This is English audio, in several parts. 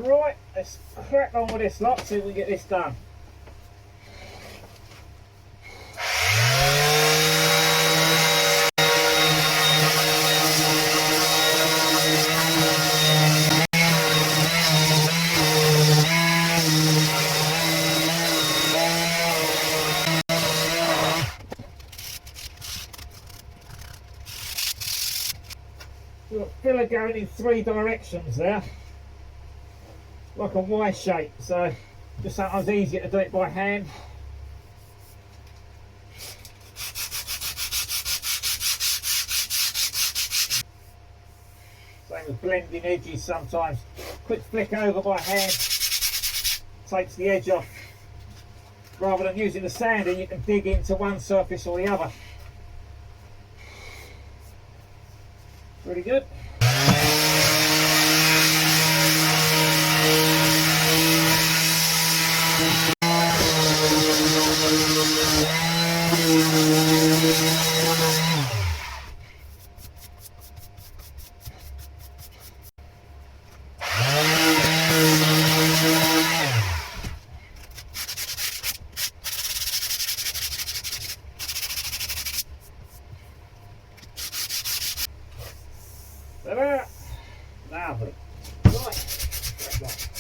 Right, let's crack on with this lot, see if we get this done. We've got filler going in 3 directions there, like a Y shape, so just sometimes easier to do it by hand. Same with blending edges sometimes. Quick flick over by hand takes the edge off. Rather than using the sander, you can dig into one surface or the other. Pretty good. Ta-da! Lovely. Right.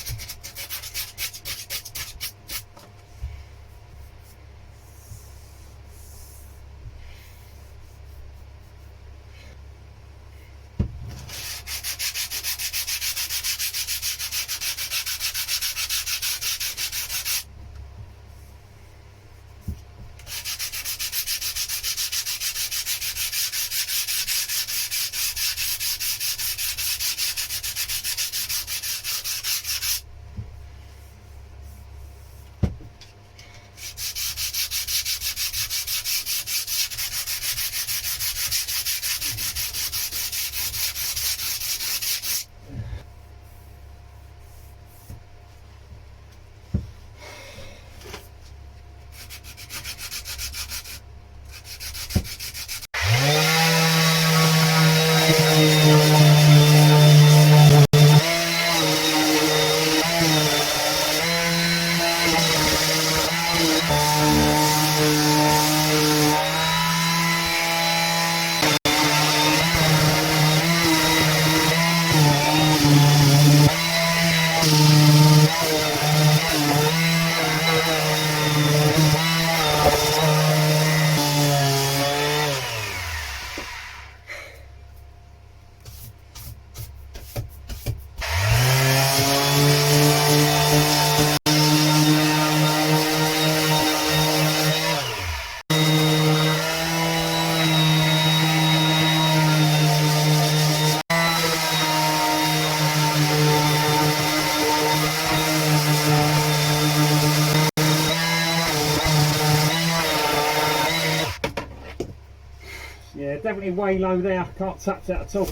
Yeah, definitely way low there, can't touch that at all.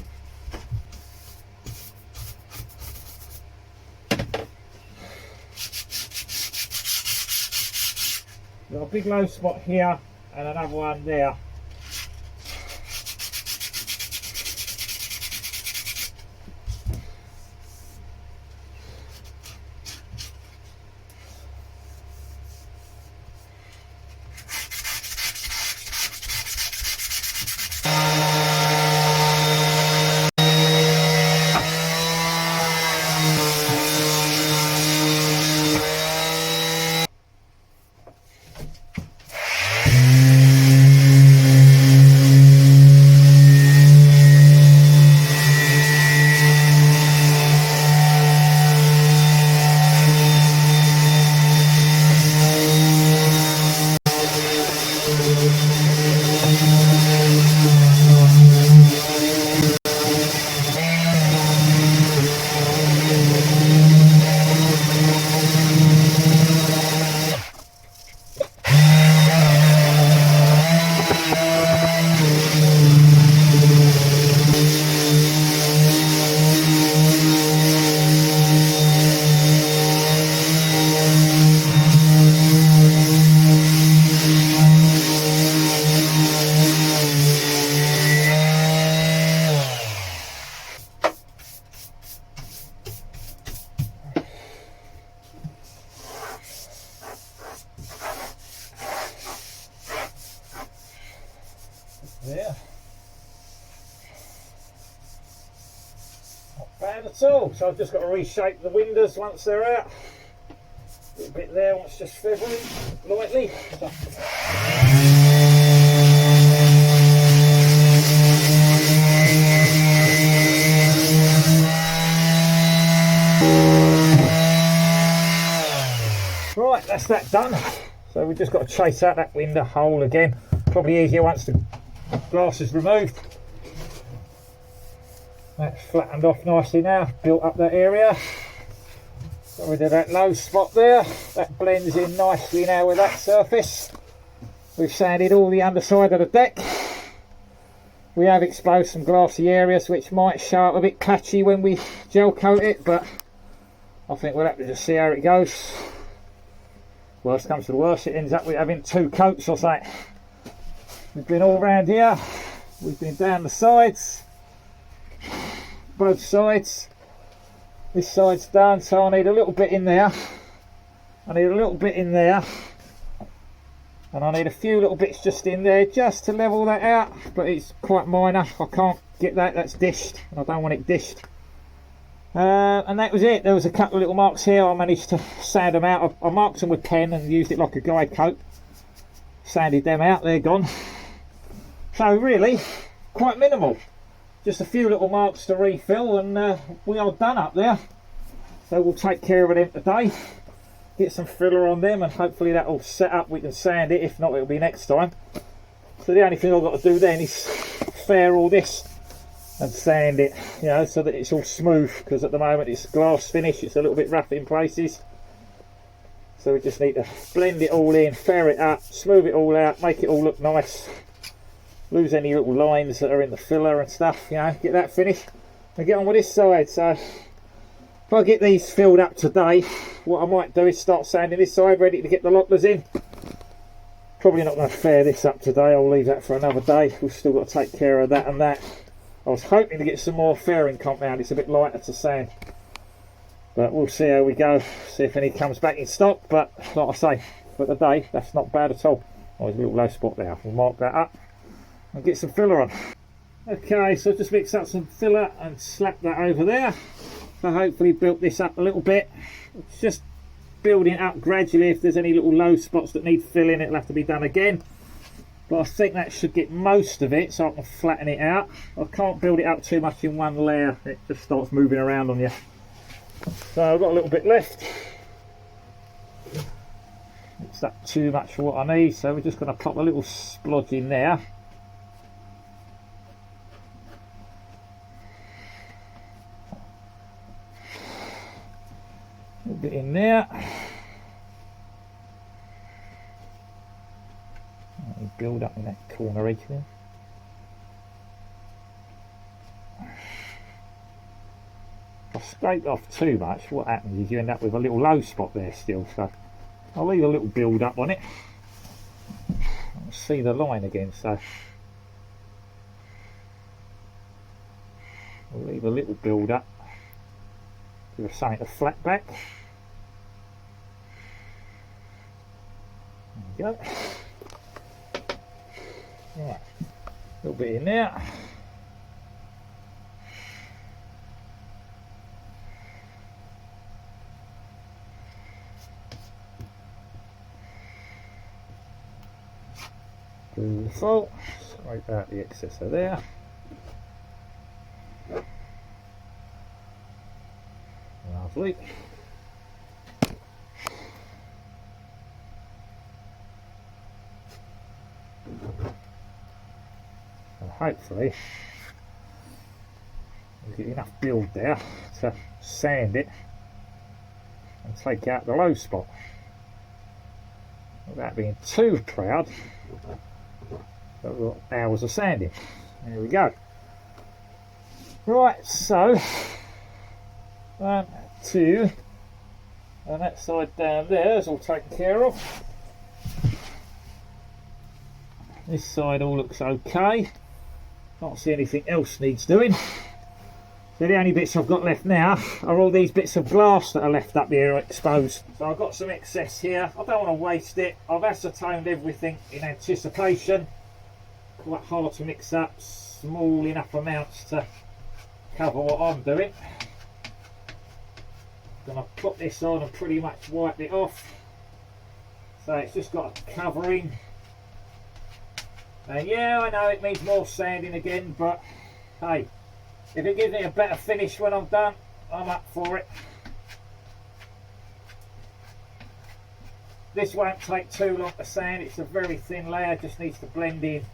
Got a big low spot here and another one there. at all. So I've just got to reshape the windows once they're out. A little bit there wants just feathering lightly. So. Right, that's that done. So we've just got to chase out that window hole again. Probably easier once the glass is removed. That's flattened off nicely now, built up that area. Got rid of that low spot there. That blends in nicely now with that surface. We've sanded all the underside of the deck. We have exposed some glassy areas which might show up a bit patchy when we gel coat it, but I think we'll have to just see how it goes. Worst comes to the worst, it ends up with having 2 coats or something. We've been all round here, we've been down the sides, both sides. This side's done, so I need a little bit in there. I need a little bit in there. And I need a few little bits just in there, just to level that out. But it's quite minor, I can't get that, that's dished. And I don't want it dished. And that was it. There was a couple of little marks here. I managed to sand them out. I marked them with pen and used it like a guide coat. Sanded them out, they're gone. So really, quite minimal. Just a few little marks to refill and we are done up there. So we'll take care of them today. Get some filler on them and hopefully that'll set up, we can sand it. If not, it'll be next time. So the only thing I've got to do then is fair all this and sand it, you know, so that it's all smooth, because at the moment it's glass finish, it's a little bit rough in places. So we just need to blend it all in, fair it up, smooth it all out, make it all look nice. Lose any little lines that are in the filler and stuff, you know, get that finished and get on with this side. So if I get these filled up today, what I might do is start sanding this side, ready to get the locklers in. Probably not going to fair this up today, I'll leave that for another day. We've still got to take care of that and that. I was hoping to get some more fairing compound, it's a bit lighter to sand. But we'll see how we go, see if any comes back in stock. But like I say, for today, that's not bad at all. Oh, there's a little low spot there, we'll mark that up and get some filler on. Okay, so just mix up some filler and slap that over there. So hopefully built this up a little bit. It's just building up gradually. If there's any little low spots that need filling, it'll have to be done again. But I think that should get most of it, so I can flatten it out. I can't build it up too much in one layer, it just starts moving around on you. So I've got a little bit left. It's that too much for what I need, so we're just going to pop a little splodge in there. A little bit in there. Build up in that corner edge there. If I scrape off too much, what happens is you end up with a little low spot there still, so I'll leave a little build up on it. I'll see the line again, so I'll leave a little build up. Give us something to flat back. There we go. Right, a little bit in there. Beautiful. Scrape out the excess of there. Lovely. And hopefully we'll get enough build there to sand it and take out the low spot without being too proud. But we've got hours of sanding. There we go. Right, so 1, 2, and that side down there is all taken care of. This side all looks okay. Can't see anything else needs doing. So the only bits I've got left now are all these bits of glass that are left up here exposed. So I've got some excess here. I don't want to waste it. I've ascertained everything in anticipation. Quite hard to mix up, small enough amounts to cover what I'm doing. Then I've put this on and pretty much wiped it off. So it's just got a covering. And yeah, I know it needs more sanding again, but hey, if it gives me a better finish when I'm done, I'm up for it. This won't take too long to sand, it's a very thin layer, just needs to blend in.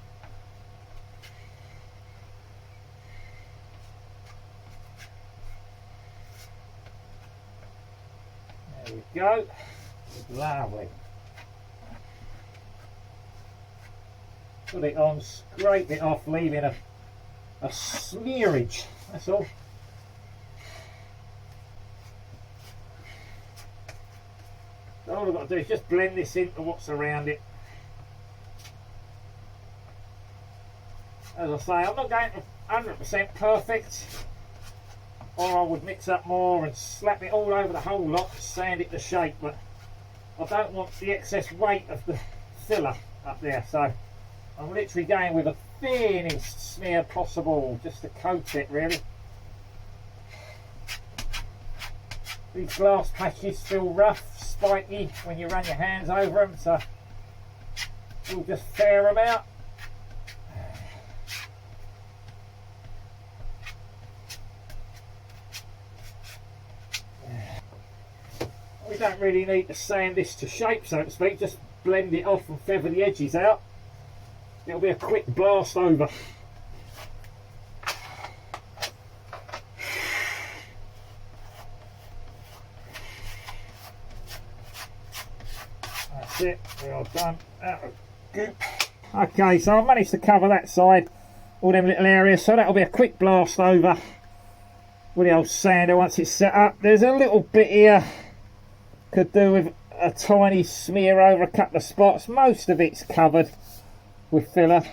There we go. Lovely. Put it on, scrape it off, leaving a smearage, that's all. So all I've got to do is just blend this into what's around it. As I say, I'm not going to 100% perfect, or I would mix up more and slap it all over the whole lot to sand it to shape, but I don't want the excess weight of the filler up there, so I'm literally going with the thinnest smear possible just to coat it really. These glass patches feel rough, spiky when you run your hands over them, so we'll just fair them out. We don't really need to sand this to shape, so to speak, just blend it off and feather the edges out. It'll be a quick blast over. That's it, we're all done. Okay, so I've managed to cover that side, all them little areas, so that'll be a quick blast over with the old sander once it's set up. There's a little bit here, could do with a tiny smear over a couple of spots. Most of it's covered with filler.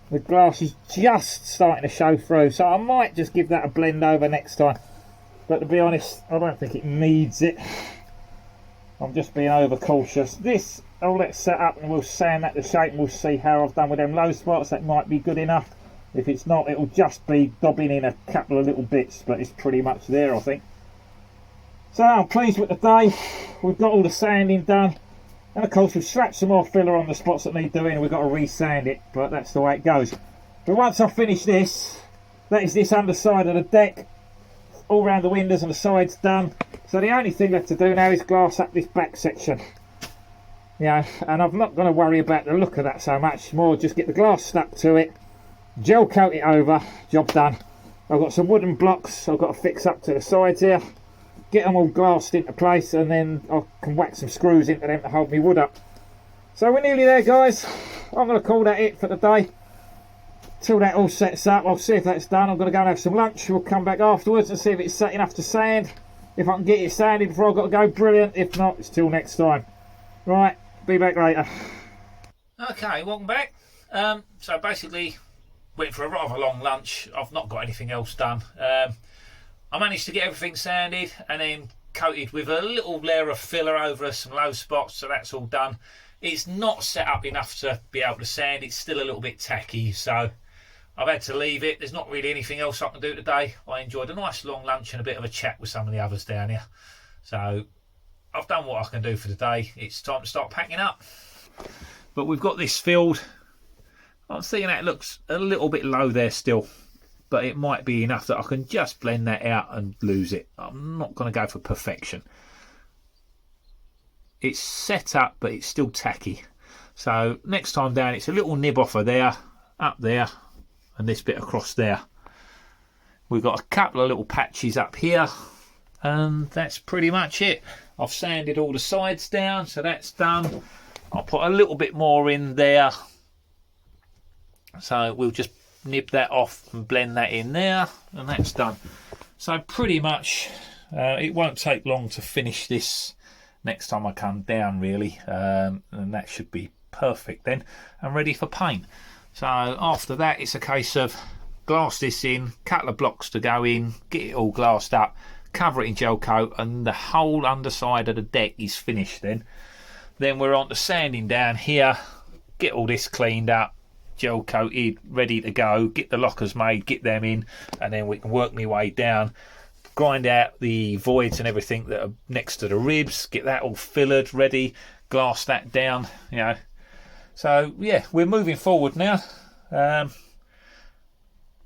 The glass is just starting to show through, so I might just give that a blend over next time, but to be honest I don't think it needs it. I'm just being over cautious. This all let's set up and we'll sand that to shape and we'll see how I've done with them low spots. That might be good enough. If it's not, it'll just be dobbing in a couple of little bits, but it's pretty much there I think. So I'm pleased with the day. We've got all the sanding done. And of course we've slapped some more filler on the spots that need doing and we've got to re-sand it, but that's the way it goes. But once I've finished this, that is this underside of the deck, all around the windows and the sides done. So the only thing left to do now is glass up this back section. Yeah, and I'm not going to worry about the look of that so much, more just get the glass stuck to it, gel coat it over, job done. I've got some wooden blocks I've got to fix up to the sides here. Get them all glassed into place and then I can whack some screws into them to hold me wood up. So we're nearly there guys. I'm going to call that it for the day. Till that all sets up, I'll see if that's done. I'm going to go and have some lunch. We'll come back afterwards and see if it's set enough to sand. If I can get it sanded before I've got to go, brilliant. If not, it's till next time. Right, be back later. Okay, welcome back. So basically went for a rather long lunch. I've not got anything else done. I managed to get everything sanded and then coated with a little layer of filler over some low spots, so that's all done. It's not set up enough to be able to sand. It's still a little bit tacky, so I've had to leave it. There's not really anything else I can do today. I enjoyed a nice long lunch and a bit of a chat with some of the others down here. So I've done what I can do for the day. It's time to start packing up. But we've got this filled. I'm seeing that it looks a little bit low there still, but it might be enough that I can just blend that out and lose it. I'm not going to go for perfection. It's set up, but it's still tacky. So next time down, it's a little nib off of there, up there, and this bit across there. We've got a couple of little patches up here, and that's pretty much it. I've sanded all the sides down, so that's done. I'll put a little bit more in there. So we'll just nib that off and blend that in there, and that's done. So pretty much it won't take long to finish this next time I come down really, and that should be perfect then and ready for paint. So after that it's a case of glass this in, couple of blocks to go in, get it all glassed up, cover it in gel coat, and the whole underside of the deck is finished then. Then we're on to sanding down here, get all this cleaned up, gel coated, ready to go, get the lockers made, get them in, and then we can work my way down grind out the voids and everything that are next to the ribs, get that all fillered, ready, glass that down, you know. So yeah, we're moving forward now.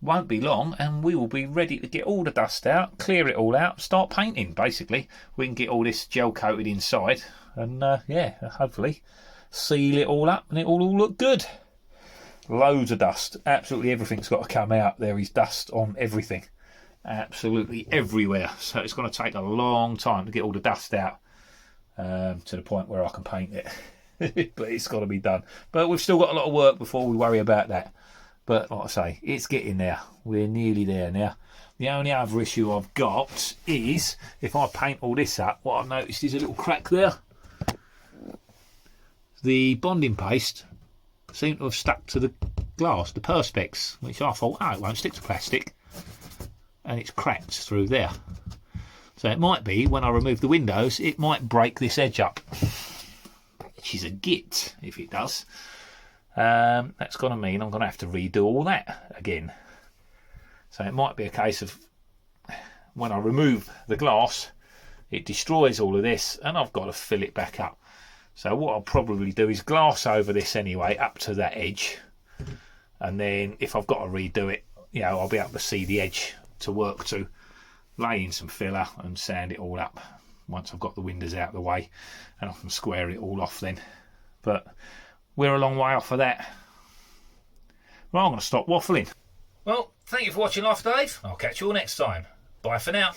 Won't be long and we will be ready to get all the dust out, clear it all out, start painting. Basically we can get all this gel coated inside and yeah, hopefully seal it all up and it will all look good. Loads of dust, absolutely everything's got to come out. There is dust on everything, absolutely everywhere, so it's going to take a long time to get all the dust out to the point where I can paint it. But it's got to be done. But we've still got a lot of work before we worry about that. But like I say, it's getting there. We're nearly there now. The only other issue I've got is if I paint all this up, what I've noticed is a little crack there. The bonding paste seemed to have stuck to the glass, the perspex, which I thought, oh, it won't stick to plastic. And it's cracked through there. So it might be, when I remove the windows, it might break this edge up. Which is a git if it does. That's going to mean I'm going to have to redo all that again. So it might be a case of when I remove the glass, it destroys all of this and I've got to fill it back up. So what I'll probably do is glass over this anyway up to that edge, and then if I've got to redo it, you know, I'll be able to see the edge to work to, lay in some filler and sand it all up once I've got the windows out of the way, and I can square it all off then. But we're a long way off of that. Right, I'm going to stop waffling. Well, thank you for watching Life Dave. I'll catch you all next time. Bye for now.